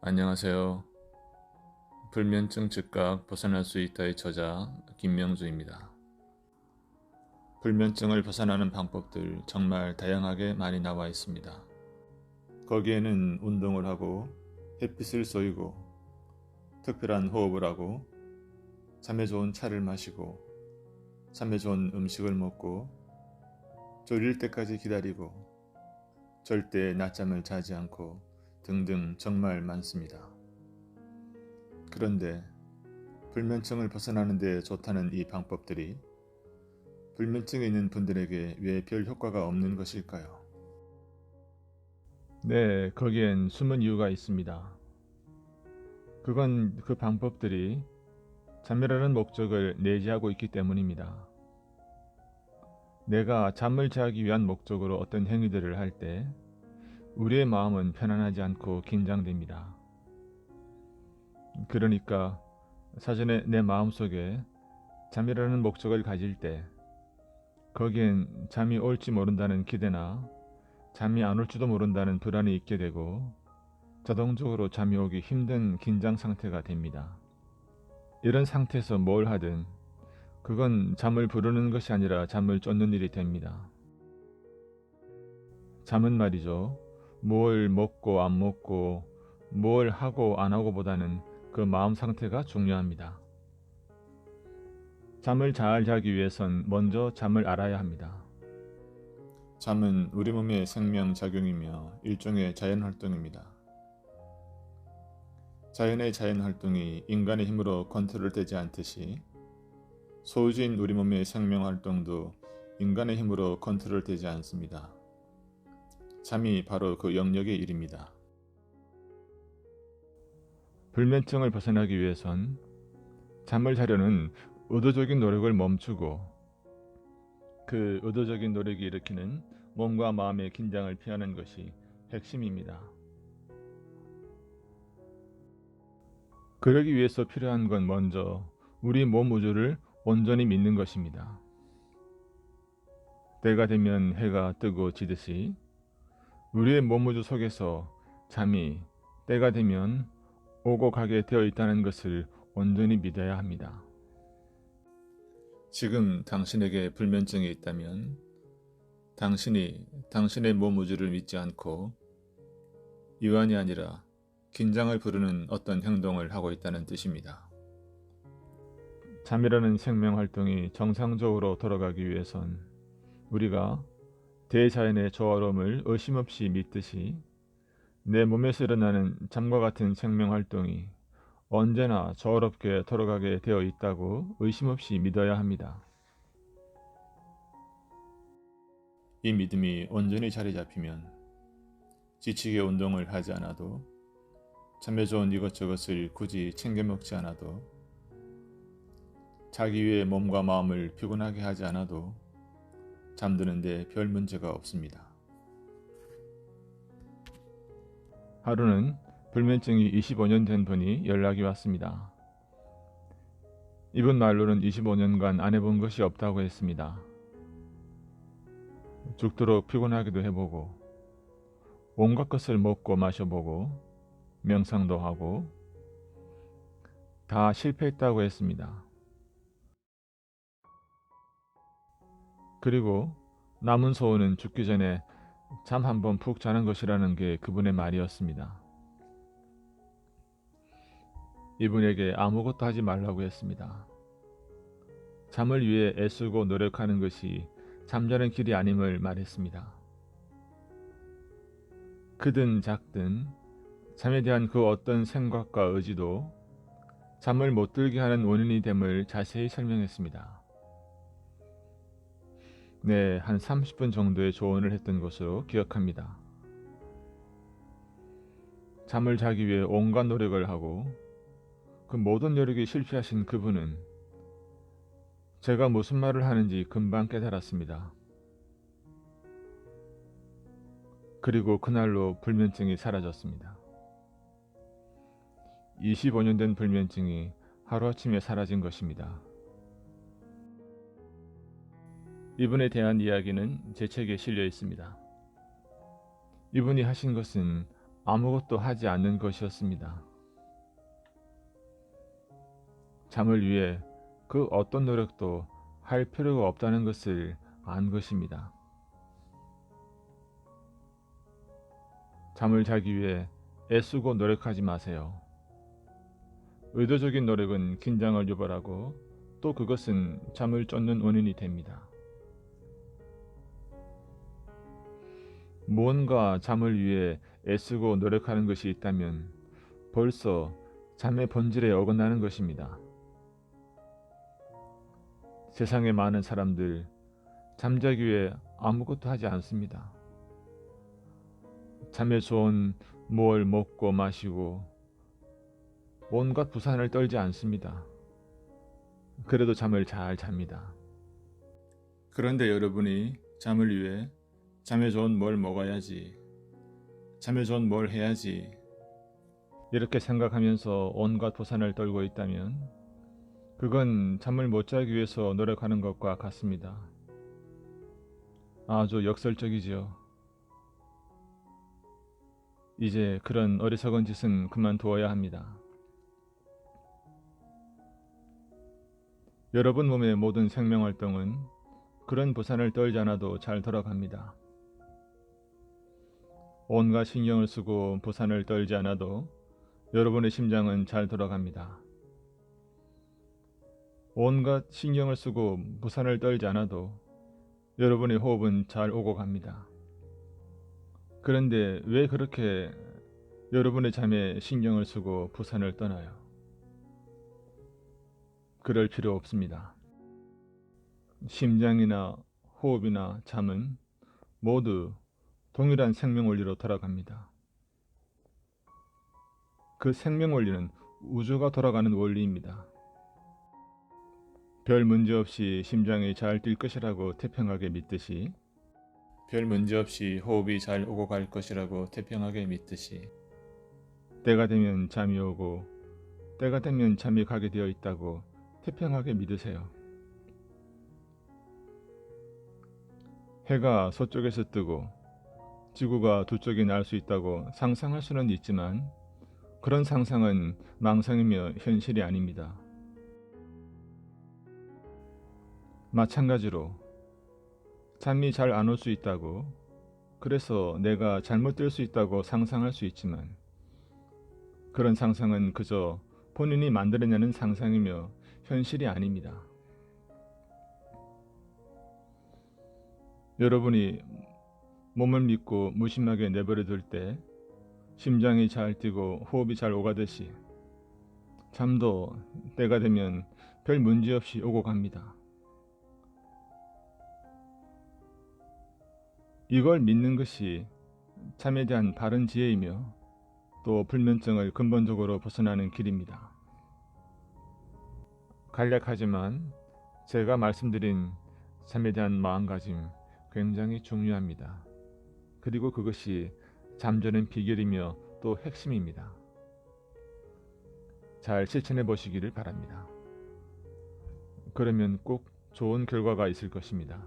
안녕하세요. 불면증 즉각 벗어날 수 있다의 저자 김명주입니다. 불면증을 벗어나는 방법들 정말 다양하게 많이 나와 있습니다. 거기에는 운동을 하고 햇빛을 쏘이고 특별한 호흡을 하고 잠에 좋은 차를 마시고 잠에 좋은 음식을 먹고 졸릴 때까지 기다리고 절대 낮잠을 자지 않고 등등 정말 많습니다. 그런데 불면증을 벗어나는 데 좋다는 이 방법들이 불면증이 있는 분들에게 왜 별 효과가 없는 것일까요? 네, 거기엔 숨은 이유가 있습니다. 그건 그 방법들이 잠이라는 목적을 내재하고 있기 때문입니다. 내가 잠을 자기 위한 목적으로 어떤 행위들을 할 때 우리의 마음은 편안하지 않고 긴장됩니다. 그러니까 사전에 내 마음속에 잠이라는 목적을 가질 때 거기엔 잠이 올지 모른다는 기대나 잠이 안 올지도 모른다는 불안이 있게 되고 자동적으로 잠이 오기 힘든 긴장 상태가 됩니다. 이런 상태에서 뭘 하든 그건 잠을 부르는 것이 아니라 잠을 쫓는 일이 됩니다. 잠은 말이죠. 뭘 먹고 안 먹고 뭘 하고 안 하고 보다는 그 마음 상태가 중요합니다. 잠을 잘 자기 위해선 먼저 잠을 알아야 합니다. 잠은 우리 몸의 생명작용이며 일종의 자연활동입니다. 자연의 자연활동이 인간의 힘으로 컨트롤되지 않듯이 소유주인 우리 몸의 생명활동도 인간의 힘으로 컨트롤되지 않습니다. 잠이 바로 그 영역의 일입니다. 불면증을 벗어나기 위해선 잠을 자려는 의도적인 노력을 멈추고 그 의도적인 노력이 일으키는 몸과 마음의 긴장을 피하는 것이 핵심입니다. 그러기 위해서 필요한 건 먼저 우리 몸 우주를 온전히 믿는 것입니다. 때가 되면 해가 뜨고 지듯이 우리의 몸 우주 속에서 잠이 때가 되면 오고 가게 되어 있다는 것을 온전히 믿어야 합니다. 지금 당신에게 불면증이 있다면 당신이 당신의 몸 우주를 믿지 않고 이완이 아니라 긴장을 부르는 어떤 행동을 하고 있다는 뜻입니다. 잠이라는 생명 활동이 정상적으로 돌아가기 위해선 우리가 대자연의 조화로움을 의심 없이 믿듯이 내 몸에서 일어나는 잠과 같은 생명 활동이 언제나 조화롭게 돌아가게 되어 있다고 의심 없이 믿어야 합니다. 이 믿음이 온전히 자리 잡히면 지치게 운동을 하지 않아도 잠에 좋은 이것저것을 굳이 챙겨 먹지 않아도 자기 위해 몸과 마음을 피곤하게 하지 않아도 잠드는데 별 문제가 없습니다. 하루는 불면증이 25년 된 분이 연락이 왔습니다. 이분 말로는 25년간 안 해본 것이 없다고 했습니다. 죽도록 피곤하기도 해보고 온갖 것을 먹고 마셔보고 명상도 하고 다 실패했다고 했습니다. 그리고 남은 소원은 죽기 전에 잠 한 번 푹 자는 것이라는 게 그분의 말이었습니다. 이분에게 아무것도 하지 말라고 했습니다. 잠을 위해 애쓰고 노력하는 것이 잠자는 길이 아님을 말했습니다. 크든 작든 잠에 대한 그 어떤 생각과 의지도 잠을 못 들게 하는 원인이 됨을 자세히 설명했습니다. 네, 한 30분 정도의 조언을 했던 것으로 기억합니다. 잠을 자기 위해 온갖 노력을 하고 그 모든 노력이 실패하신 그분은 제가 무슨 말을 하는지 금방 깨달았습니다. 그리고 그날로 불면증이 사라졌습니다. 25년 된 불면증이 하루아침에 사라진 것입니다. 이분에 대한 이야기는 제 책에 실려 있습니다. 이분이 하신 것은 아무것도 하지 않는 것이었습니다. 잠을 위해 그 어떤 노력도 할 필요가 없다는 것을 안 것입니다. 잠을 자기 위해 애쓰고 노력하지 마세요. 의도적인 노력은 긴장을 유발하고 또 그것은 잠을 쫓는 원인이 됩니다. 무언가 잠을 위해 애쓰고 노력하는 것이 있다면 벌써 잠의 본질에 어긋나는 것입니다. 세상의 많은 사람들 잠자기 위해 아무것도 하지 않습니다. 잠에 좋은 뭘 먹고 마시고 온갖 부산을 떨지 않습니다. 그래도 잠을 잘 잡니다. 그런데 여러분이 잠을 위해 잠에 좋은 뭘 먹어야지, 잠에 좋은 뭘 해야지 이렇게 생각하면서 온갖 부산을 떨고 있다면 그건 잠을 못 자기 위해서 노력하는 것과 같습니다. 아주 역설적이지요. 이제 그런 어리석은 짓은 그만두어야 합니다. 여러분 몸의 모든 생명활동은 그런 부산을 떨지 않아도 잘 돌아갑니다. 온갖 신경을 쓰고 부산을 떨지 않아도 여러분의 심장은 잘 돌아갑니다. 온갖 신경을 쓰고 부산을 떨지 않아도 여러분의 호흡은 잘 오고 갑니다. 그런데 왜 그렇게 여러분의 잠에 신경을 쓰고 부산을 떠나요? 그럴 필요 없습니다. 심장이나 호흡이나 잠은 모두 동일한 생명 원리로 돌아갑니다. 그 생명 원리는 우주가 돌아가는 원리입니다. 별 문제 없이 심장이 잘 뛸 것이라고 태평하게 믿듯이 별 문제 없이 호흡이 잘 오고 갈 것이라고 태평하게 믿듯이 때가 되면 잠이 오고 때가 되면 잠이 가게 되어 있다고 태평하게 믿으세요. 해가 서쪽에서 뜨고 지구가 두 쪽이 날 수 있다고 상상할 수는 있지만 그런 상상은 망상이며 현실이 아닙니다. 마찬가지로 잠이 잘 안 올 수 있다고, 그래서 내가 잘못 될 수 있다고 상상할 수 있지만 그런 상상은 그저 본인이 만들어내는 상상이며 현실이 아닙니다. 여러분이 몸을 믿고 무심하게 내버려 둘 때 심장이 잘 뛰고 호흡이 잘 오가듯이 잠도 때가 되면 별 문제 없이 오고 갑니다. 이걸 믿는 것이 잠에 대한 바른 지혜이며 또 불면증을 근본적으로 벗어나는 길입니다. 간략하지만 제가 말씀드린 잠에 대한 마음가짐 굉장히 중요합니다. 그리고 그것이 잠드는 비결이며 또 핵심입니다. 잘 실천해 보시기를 바랍니다. 그러면 꼭 좋은 결과가 있을 것입니다.